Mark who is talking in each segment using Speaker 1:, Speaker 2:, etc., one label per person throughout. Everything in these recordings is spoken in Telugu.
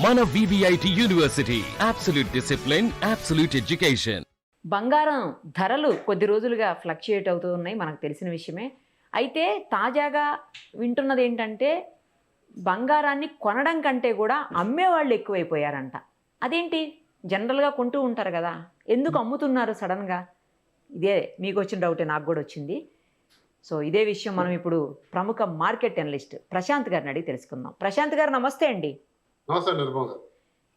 Speaker 1: మన VVIT university, absolute discipline, absolute education.
Speaker 2: బంగారం ధరలు కొద్ది రోజులుగా ఫ్లక్చుయేట్ అవుతూ ఉన్నాయి, మనకు తెలిసిన విషయమే. అయితే తాజాగా వింటున్నది ఏంటంటే బంగారాన్ని కొనడం కంటే కూడా అమ్మేవాళ్ళు ఎక్కువైపోయారంట. అదేంటి? జనరల్గా కొంటూ ఉంటారు కదా, ఎందుకు అమ్ముతున్నారు సడన్గా? ఇదే మీకు వచ్చిన డౌటే, నాకు కూడా వచ్చింది. సో ఇదే విషయం మనం ఇప్పుడు ప్రముఖ మార్కెట్ అనలిస్ట్ ప్రశాంత్ గారిని అడిగి తెలుసుకుందాం. ప్రశాంత్ గారు నమస్తే అండి.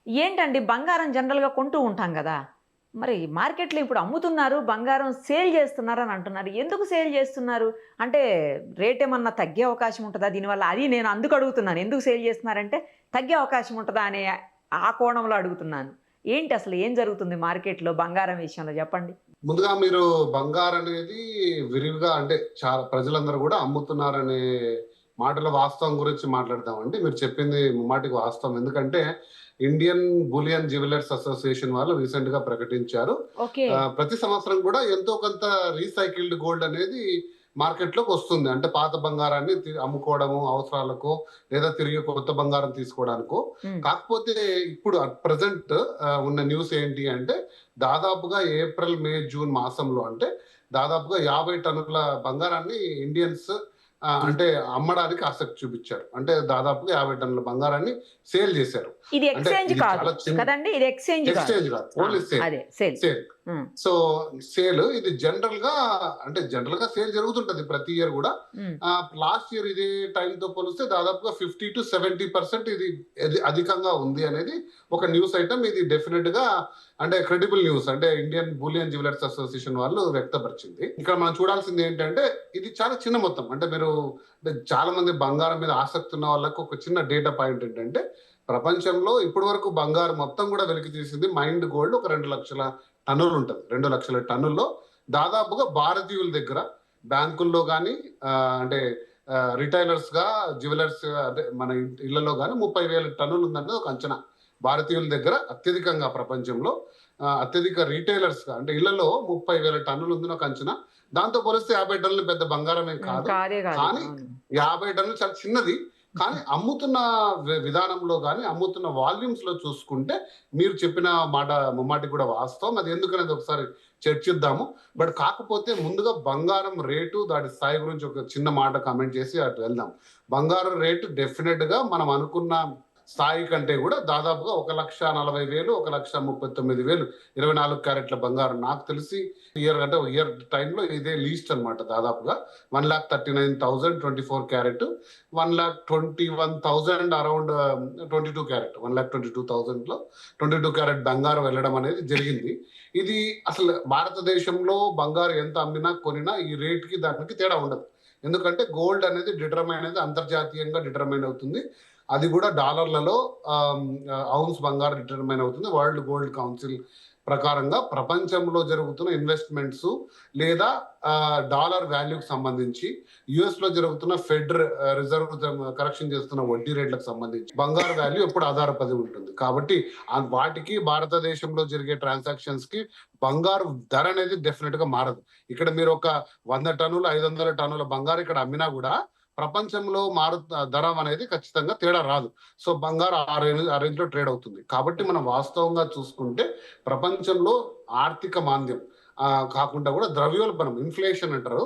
Speaker 2: ఏంటండి, బంగారం జనరల్గా కొంటూ ఉంటాం కదా, మరి మార్కెట్లో ఇప్పుడు అమ్ముతున్నారు, బంగారం సేల్ చేస్తున్నారు అని అంటున్నారు. ఎందుకు సేల్ చేస్తున్నారు? అంటే రేట్ ఏమన్నా తగ్గే అవకాశం ఉంటుందా దీనివల్ల? అది నేను అందుకు అడుగుతున్నాను, ఎందుకు సేల్ చేస్తున్నారంటే తగ్గే అవకాశం ఉంటుందా అనే ఆ కోణంలో అడుగుతున్నాను. ఏంటి అసలు ఏం జరుగుతుంది మార్కెట్లో బంగారం విషయంలో, చెప్పండి.
Speaker 3: ముందుగా మీరు బంగారం అనేది విరివిగా అంటే చాలా ప్రజలందరూ కూడా అమ్ముతున్నారనే మాటల వాస్తవం గురించి మాట్లాడతామండి. మీరు చెప్పింది ముమ్మాటికి వాస్తవం. ఎందుకంటే ఇండియన్ బులియన్ జ్యువెలర్స్ అసోసియేషన్ వాళ్ళు రీసెంట్ గా ప్రకటించారు, ప్రతి సంవత్సరం కూడా ఎంతో కొంత రీసైకిల్డ్ గోల్డ్ అనేది మార్కెట్ లోకి వస్తుంది. అంటే పాత బంగారాన్ని అమ్ముకోవడము అవసరాలకు, లేదా తిరిగి కొత్త బంగారం తీసుకోవడానికో. కాకపోతే ఇప్పుడు ప్రజెంట్ ఉన్న న్యూస్ ఏంటి అంటే, దాదాపుగా ఏప్రిల్, మే, జూన్ మాసంలో అంటే దాదాపుగా 50 టన్నుల బంగారాన్ని ఇండియన్స్ అంటే అమ్మడానికి ఆసక్తి చూపించారు. అంటే దాదాపుగా 50 టన్నుల బంగారాన్ని సేల్ చేశారు.
Speaker 2: ఇది ఎక్స్చేంజ్ కాదు కదండి, ఇది ఎక్స్చేంజ్
Speaker 3: కాదు, ఓన్లీ సేల్. సో సేల్ ఇది జనరల్ గా సేల్ జరుగుతుంటది ప్రతి ఇయర్ కూడా. లాస్ట్ ఇయర్ ఇదే టైం తో పోలిస్తే దాదాపుగా 50 to 70% ఇది అధికంగా ఉంది అనేది ఒక న్యూస్ ఐటమ్. ఇది డెఫినెట్ గా అంటే క్రెడిబుల్ న్యూస్, అంటే ఇండియన్ బులియన్ జ్యువెలర్స్ అసోసియేషన్ వాళ్ళు వ్యక్తపరిచింది. ఇక్కడ మనం చూడాల్సింది ఏంటంటే ఇది చాలా చిన్న మొత్తం. అంటే మీరు చాలా మంది బంగారం మీద ఆసక్తి ఉన్న వాళ్ళకు ఒక చిన్న డేటా పాయింట్ ఏంటంటే, ప్రపంచంలో ఇప్పటి వరకు బంగారం మొత్తం కూడా వెలికి తీసింది మైండ్ గోల్డ్ ఒక 2 లక్షల టన్నులు ఉంటుంది. 2 లక్షల టన్నుల్లో దాదాపుగా భారతీయుల దగ్గర బ్యాంకుల్లో కానీ అంటే రిటైలర్స్ గా జ్యువెలర్స్ అంటే మన ఇళ్లలో కానీ 30,000 టన్నులు ఉందన్నది ఒక అంచనా. భారతీయుల దగ్గర అత్యధికంగా ప్రపంచంలో అత్యధిక రీటైలర్స్ గా అంటే ఇళ్లలో 30,000 టన్నులు ఉందని ఒక అంచనా. దాంతో పోలిస్తే 50 టన్నులు పెద్ద బంగారం ఏం కాదు, కానీ 50 టన్నులు చాలా చిన్నది. కానీ అమ్ముతున్న విధానంలో కానీ అమ్ముతున్న వాల్యూమ్స్ లో చూసుకుంటే మీరు చెప్పిన మాట ముమ్మాటి కూడా వాస్తవం. అది ఎందుకనేది ఒకసారి చర్చిద్దాము. బట్ కాకపోతే ముందుగా బంగారం రేటు దాని స్థాయి గురించి ఒక చిన్న మాట కామెంట్ చేసి అటు వెళ్దాం. బంగారం రేటు డెఫినెట్ గా మనం అనుకున్న స్థాయి కంటే కూడా దాదాపుగా 1,40,000, 1,39,000 24 క్యారెట్ల బంగారం నాకు తెలిసి ఇయర్ టైంలో ఇదే లీస్ట్ అనమాట. దాదాపుగా 1,39,000 24 క్యారెట్, 1,21,000 అరౌండ్ 22 క్యారెట్, 1,22,000 లో 22 క్యారెట్ బంగారం వెళ్ళడం అనేది జరిగింది. ఇది అసలు భారతదేశంలో బంగారం ఎంత అమ్మినా కొనినా ఈ రేట్ కి దానికి తేడా ఉండదు. ఎందుకంటే గోల్డ్ అనేది డిటర్మైన్ అనేది అంతర్జాతీయంగా డిటర్మైన్ అవుతుంది. అది కూడా డాలర్లలో ఔన్స్ బంగారం డిటర్మైన్ అవుతుంది. వరల్డ్ గోల్డ్ కౌన్సిల్ ప్రకారంగా ప్రపంచంలో జరుగుతున్న ఇన్వెస్ట్మెంట్స్ లేదా డాలర్ వాల్యూకి సంబంధించి, యుఎస్ లో జరుగుతున్న ఫెడ్ రిజర్వ్ కరెక్షన్ చేస్తున్న వడ్డీ రేట్లకు సంబంధించి బంగారు వాల్యూ ఎప్పుడు ఆధారపడి ఉంటుంది. కాబట్టి వాటికి భారతదేశంలో జరిగే ట్రాన్సాక్షన్స్ కి బంగారు ధర అనేది డెఫినెట్ గా మారదు. ఇక్కడ మీరు ఒక 100 టన్నులు 500 టన్నుల బంగారు ఇక్కడ అమ్మినా కూడా ప్రపంచంలో ధర అనేది ఖచ్చితంగా తేడా రాదు. సో బంగారు ఆ రేంజ్ లో ట్రేడ్ అవుతుంది. కాబట్టి మనం వాస్తవంగా చూసుకుంటే ప్రపంచంలో ఆర్థిక మాంద్యం కాకుండా కూడా ద్రవ్యోల్బణం, ఇన్ఫ్లేషన్ అంటారు.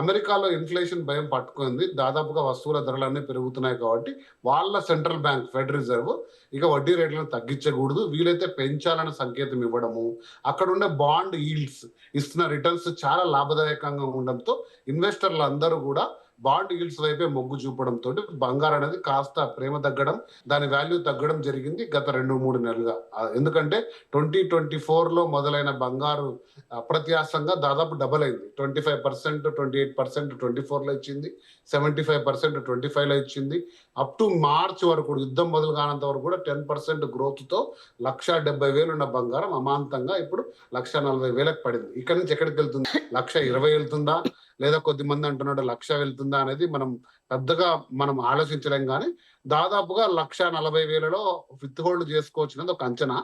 Speaker 3: అమెరికాలో ఇన్ఫ్లేషన్ భయం పట్టుకుంది. దాదాపుగా వస్తువుల ధరలన్నీ పెరుగుతున్నాయి. కాబట్టి వాళ్ళ సెంట్రల్ బ్యాంక్ ఫెడ్ రిజర్వ్ ఇక వడ్డీ రేట్లను తగ్గించకూడదు, వీలైతే పెంచాలని సంకేతం ఇవ్వడము, అక్కడ ఉండే బాండ్ ఈల్డ్స్ ఇస్తున్న రిటర్న్స్ చాలా లాభదాయకంగా ఉండడంతో ఇన్వెస్టర్లు అందరూ కూడా బాండ్ ఈల్డ్స్ వైపే మొగ్గు చూపడంతో బంగారం అనేది కాస్త ప్రేమ తగ్గడం, దాని వాల్యూ తగ్గడం జరిగింది గత 2-3 నెలలుగా. ఎందుకంటే 2024 లో మొదలైన బంగారు అప్రత్యాసంగా దాదాపు డబల్ అయింది. 25%, 28% 24 లో ఇచ్చింది, 75% 25 లో ఇచ్చింది. అప్ టు మార్చ్ వరకు, యుద్ధం మొదలు కానంత వరకు కూడా 10% గ్రోత్ తో 1,70,000 ఉన్న బంగారం అమాంతంగా ఇప్పుడు 1,40,000 పడింది. ఇక్కడ నుంచి ఎక్కడికి వెళ్తుంది? 1,20,000 వెళ్తుందా, లేదా కొద్ది మంది అంటున్నాడు 1,00,000 వెళ్తుందా అనేది పెద్దగా మనం ఆలోచించలేం. కానీ దాదాపుగా 1,40,000లో విత్ హోల్డ్ చేసుకోవచ్చు అనేది ఒక అంచనా.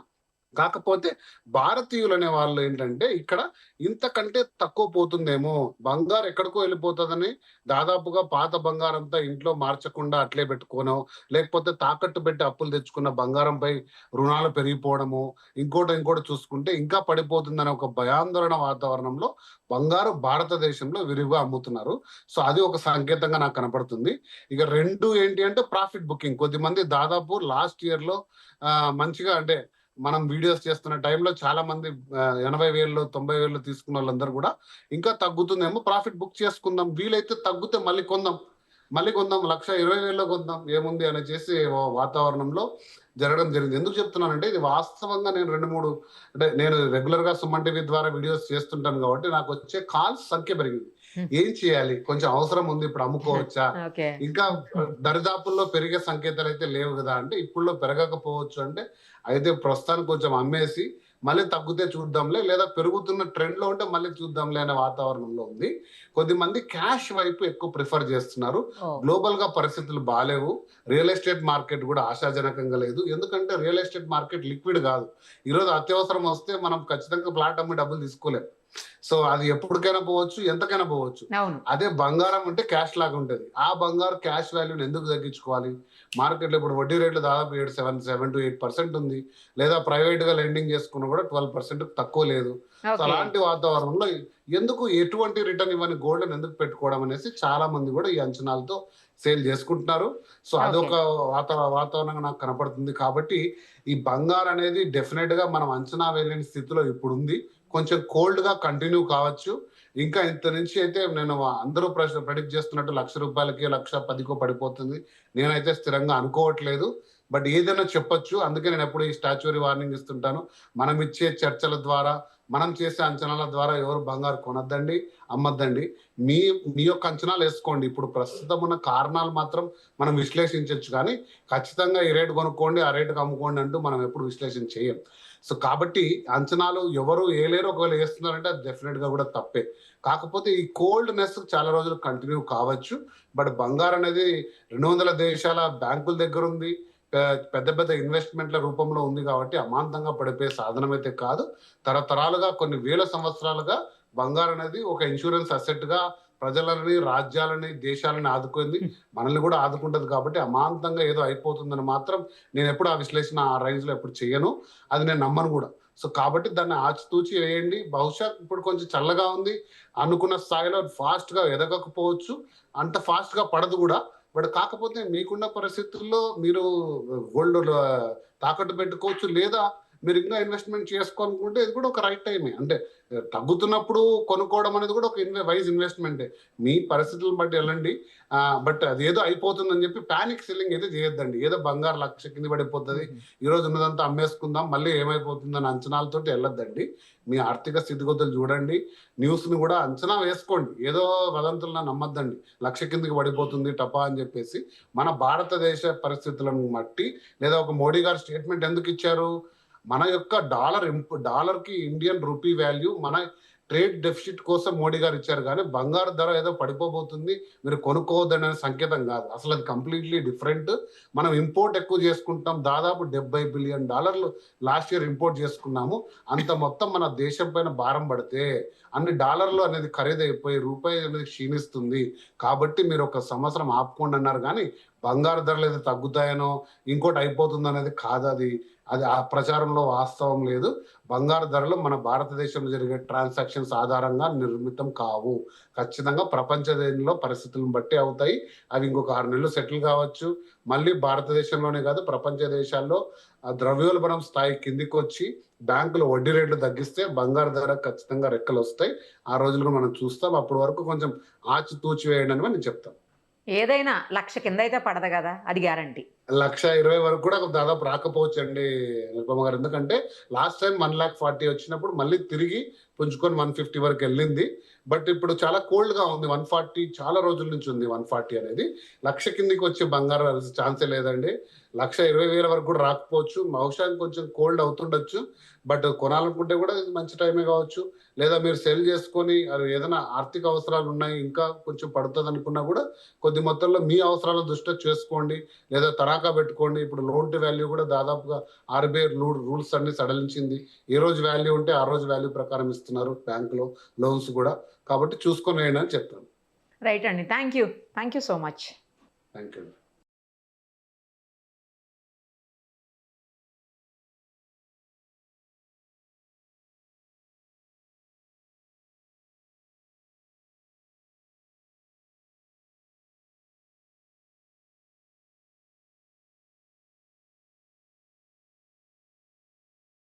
Speaker 3: కాకపోతే భారతీయులు అనే వాళ్ళు ఏంటంటే ఇక్కడ ఇంతకంటే తక్కువ పోతుందేమో, బంగారు ఎక్కడికో వెళ్ళిపోతుందని దాదాపుగా పాత బంగారంతా ఇంట్లో మార్చకుండా అట్లే పెట్టుకోనో, లేకపోతే తాకట్టు పెట్టి అప్పులు తెచ్చుకున్న బంగారంపై రుణాలు పెరిగిపోవడము, ఇంకోటి చూసుకుంటే ఇంకా పడిపోతుందనే ఒక భయాందోళన వాతావరణంలో బంగారు భారతదేశంలో విరివిగా అమ్ముతున్నారు. సో అది ఒక సంకేతంగా నాకు కనపడుతుంది. ఇక 2 ఏంటి అంటే ప్రాఫిట్ బుకింగ్. కొద్దిమంది దాదాపు లాస్ట్ ఇయర్ లో మంచిగా అంటే మనం వీడియోస్ చేస్తున్న టైంలో చాలా మంది 80,000 90,000 తీసుకున్న వాళ్ళందరూ కూడా ఇంకా తగ్గుతుందేమో, ప్రాఫిట్ బుక్ చేసుకుందాం, వీలైతే తగ్గితే మళ్ళీ కొందాం 1,20,000 కొందాం ఏముంది అని చేసి వాతావరణంలో జరగడం జరిగింది. ఎందుకు చెప్తున్నానంటే ఇది వాస్తవంగా నేను 2-3 అంటే నేను రెగ్యులర్ గా సుమన్ టీవీ ద్వారా వీడియోస్ చేస్తుంటాను కాబట్టి నాకు వచ్చే కాల్స్ సంఖ్య పెరిగింది. ఏం చేయాలి, కొంచెం అవసరం ఉంది, ఇప్పుడు అమ్ముకోవచ్చా, ఇంకా దరిదాపుల్లో పెరిగే సంకేతాలు అయితే లేవు కదా అంటే ఇప్పుడులో పెరగకపోవచ్చు అంటే అయితే ప్రస్తుతానికి కొంచెం అమ్మేసి మళ్ళీ తగ్గితే చూద్దాంలే, లేదా పెరుగుతున్న ట్రెండ్ లో ఉంటే మళ్ళీ చూద్దాంలే అనే వాతావరణంలో ఉంది. కొద్దిమంది క్యాష్ వైపు ఎక్కువ ప్రిఫర్ చేస్తున్నారు. గ్లోబల్ గా పరిస్థితులు బాలేవు, రియల్ ఎస్టేట్ మార్కెట్ కూడా ఆశాజనకంగా లేదు. ఎందుకంటే రియల్ ఎస్టేట్ మార్కెట్ లిక్విడ్ కాదు. ఈరోజు అత్యవసరం వస్తే మనం ఖచ్చితంగా ప్లాట్ అమ్మి డబ్బులు తీసుకోలేం. సో అది ఎప్పటికైనా పోవచ్చు, ఎంతకైనా పోవచ్చు. అదే బంగారం అంటే క్యాష్ లాగా ఉంటది. ఆ బంగారు క్యాష్ వాల్యూని ఎందుకు తగ్గించుకోవాలి? మార్కెట్లో ఇప్పుడు వడ్డీ రేట్లు దాదాపు 7 to 8% ఉంది, లేదా ప్రైవేట్ గా లెండింగ్ చేసుకున్నా కూడా 12% తక్కువ లేదు. సో అలాంటి వాతావరణంలో ఎందుకు ఎటువంటి రిటర్న్ ఇవ్వని గోల్డ్ ఎందుకు పెట్టుకోవడం అనేసి చాలా మంది కూడా ఈ అంచనాలతో సేల్ చేసుకుంటున్నారు. సో అదొక వాతావరణంగా నాకు కనపడుతుంది. కాబట్టి ఈ బంగారు అనేది డెఫినెట్ గా మనం అంచనా వేయలేని స్థితిలో ఇప్పుడు ఉంది. కొంచెం కోల్డ్ గా కంటిన్యూ కావచ్చు. ఇంకా ఇంత నుంచి అయితే నేను అందరూ ప్రెడిక్ట్ చేస్తున్నట్టు ₹1,00,000కి 1,10,000కో పడిపోతుంది నేనైతే స్థిరంగా అనుకోవట్లేదు. బట్ ఏదైనా చెప్పొచ్చు. అందుకే నేను ఎప్పుడు ఈ స్టాచ్యూరీ వార్నింగ్ ఇస్తుంటాను. మనం ఇచ్చే చర్చల ద్వారా, మనం చేసే అంచనాల ద్వారా ఎవరు బంగారు కొనొద్దండి, అమ్మద్దండి. మీ యొక్క అంచనాలు వేసుకోండి. ఇప్పుడు ప్రస్తుతం ఉన్న కారణాలు మాత్రం మనం విశ్లేషించవచ్చు, కానీ ఖచ్చితంగా ఈ రేటు కొనుక్కోండి, ఆ రేటుకి అమ్ముకోండి అంటూ మనం ఎప్పుడు విశ్లేషణ చేయం. సో కాబట్టి అంచనాలు ఎవరు ఏలేరు, ఒకవేళ వేస్తున్నారంటే అది డెఫినెట్ గా కూడా తప్పే. కాకపోతే ఈ కోల్డ్నెస్ చాలా రోజులు కంటిన్యూ కావచ్చు. బట్ బంగారు అనేది 200 దేశాల బ్యాంకుల దగ్గర ఉంది, పెద్ద పెద్ద ఇన్వెస్ట్మెంట్ల రూపంలో ఉంది కాబట్టి అమాంతంగా పడిపోయే సాధనం అయితే కాదు. తరతరాలుగా కొన్ని వేల సంవత్సరాలుగా బంగారు అనేది ఒక ఇన్సూరెన్స్ అసెట్ గా ప్రజలని, రాజ్యాలని, దేశాలని ఆదుకుంది, మనల్ని కూడా ఆదుకుంటది. కాబట్టి అమాంతంగా ఏదో అయిపోతుందని మాత్రం నేను ఎప్పుడు ఆ విశ్లేషణ ఆ రేంజ్ లో ఎప్పుడు చేయను, అది నేను నమ్మను కూడా. సో కాబట్టి దాన్ని ఆచితూచి వేయండి. బహుశా ఇప్పుడు కొంచెం చల్లగా ఉంది, అనుకున్న స్థాయిలో ఫాస్ట్ గా ఎదగకపోవచ్చు, అంత ఫాస్ట్ గా పడదు కూడా. బట్ కాకపోతే మీకున్న పరిస్థితుల్లో మీరు గోల్డ్ తాకట్టు పెట్టుకోవచ్చు, లేదా మీరు ఇంకా ఇన్వెస్ట్మెంట్ చేసుకోవాలనుకుంటే ఇది కూడా ఒక రైట్ టైమే. అంటే తగ్గుతున్నప్పుడు కొనుక్కోవడం అనేది కూడా ఒక వైజ్ ఇన్వెస్ట్మెంటే. మీ పరిస్థితులను బట్టి వెళ్ళండి. బట్ అదేదో అయిపోతుందని చెప్పి ప్యానిక్ సెల్లింగ్ అయితే చేయొద్దండి. ఏదో బంగారు 1,00,000 కింద పడిపోతుంది, ఈ రోజు ఉన్నదంతా అమ్మేసుకుందాం, మళ్ళీ ఏమైపోతుందని అంచనాలతోటి వెళ్ళొద్దండి. మీ ఆర్థిక స్థితిగతులు చూడండి, న్యూస్ ని కూడా అంచనా వేసుకోండి. ఏదో వదంతులను నమ్మద్దండి, 1,00,000 కిందకి పడిపోతుంది టపా అని చెప్పేసి. మన భారతదేశ పరిస్థితులను బట్టి, లేదా ఒక మోడీ గారు స్టేట్మెంట్ ఎందుకు ఇచ్చారు, మన యొక్క డాలర్ కి ఇండియన్ రూపీ వాల్యూ, మన ట్రేడ్ డెఫిసిట్ కోసం మోడీ గారు ఇచ్చారు. కానీ బంగారు ధర ఏదో పడిపోబోతుంది మీరు కొనుక్కోవద్దనే సంకేతం కాదు. అసలు అది కంప్లీట్లీ డిఫరెంట్. మనం ఇంపోర్ట్ ఎక్కువ చేసుకుంటాం, దాదాపు $70 బిలియన్ లాస్ట్ ఇయర్ ఇంపోర్ట్ చేసుకున్నాము. అంత మొత్తం మన దేశం పైన భారం పడితే అన్ని డాలర్లు అనేది ఖరీదైపోయి రూపాయి అనేది క్షీణిస్తుంది. కాబట్టి మీరు ఒక సంవత్సరం ఆపుకోండి అన్నారు, కానీ బంగారు ధరలు ఏదో తగ్గుతాయనో ఇంకోటి అయిపోతుంది అనేది కాదు. అది ఆ ప్రచారంలో వాస్తవం లేదు. బంగారు ధరలు మన భారతదేశంలో జరిగే ట్రాన్సాక్షన్స్ ఆధారంగా నిర్మితం కావు. ఖచ్చితంగా ప్రపంచ దేశంలో పరిస్థితులను బట్టి అవుతాయి. అవి ఇంకొక 6 నెలలు సెటిల్ కావచ్చు. మళ్ళీ భారతదేశంలోనే కాదు, ప్రపంచ దేశాల్లో ద్రవ్యోల్బణం స్థాయి కిందికి వచ్చి బ్యాంకులు వడ్డీ రేట్లు తగ్గిస్తే బంగారు ధర ఖచ్చితంగా రెక్కలు వస్తాయి. ఆ రోజులు మనం చూస్తాం. అప్పటి వరకు కొంచెం ఆచితూచి వేయండి అని నేను చెప్తాను.
Speaker 2: ఏదైనా 1,00,000 కింద అయితే పడదు కదా, అది గ్యారంటీ.
Speaker 3: 1,20,000 వరకు కూడా దాదాపు రాకపోవచ్చు అండి నిరుపమ గారు. ఎందుకంటే లాస్ట్ టైం 1,40,000 వచ్చినప్పుడు మళ్ళీ తిరిగి పుంజుకొని 150 వరకు వెళ్ళింది. బట్ ఇప్పుడు చాలా కోల్డ్ గా ఉంది. 140 చాలా రోజుల నుంచి ఉంది. 140 అనేది 1,00,000 కిందికి వచ్చే బంగారం ఛాన్సే లేదండి. 1,20,000 వరకు కూడా రాకపోవచ్చు. బహుశా కొంచెం కోల్డ్ అవుతుండొచ్చు. బట్ కొనాలనుకుంటే కూడా ఇది మంచి టైమే కావచ్చు. లేదా మీరు సెల్ చేసుకొని అది ఏదైనా ఆర్థిక అవసరాలు ఉన్నాయి, ఇంకా కొంచెం పడుతుంది అనుకున్నా కూడా కొద్ది మొత్తంలో మీ అవసరాల దృష్ట్యా చేసుకోండి. లేదా తనఖా పెట్టుకోండి. ఇప్పుడు లోన్ టు వాల్యూ కూడా దాదాపుగా ఆర్బీఐ రూల్స్ అన్ని సడలించింది. ఏ రోజు వాల్యూ ఉంటే ఆ రోజు వాల్యూ ప్రకారం ఇస్తున్నారు బ్యాంకులో లోన్స్ కూడా. కాబట్టి చూసుకొని వేయండి అని చెప్తాను.
Speaker 2: రైట్ అండి. Thank you so much.
Speaker 3: Thank you.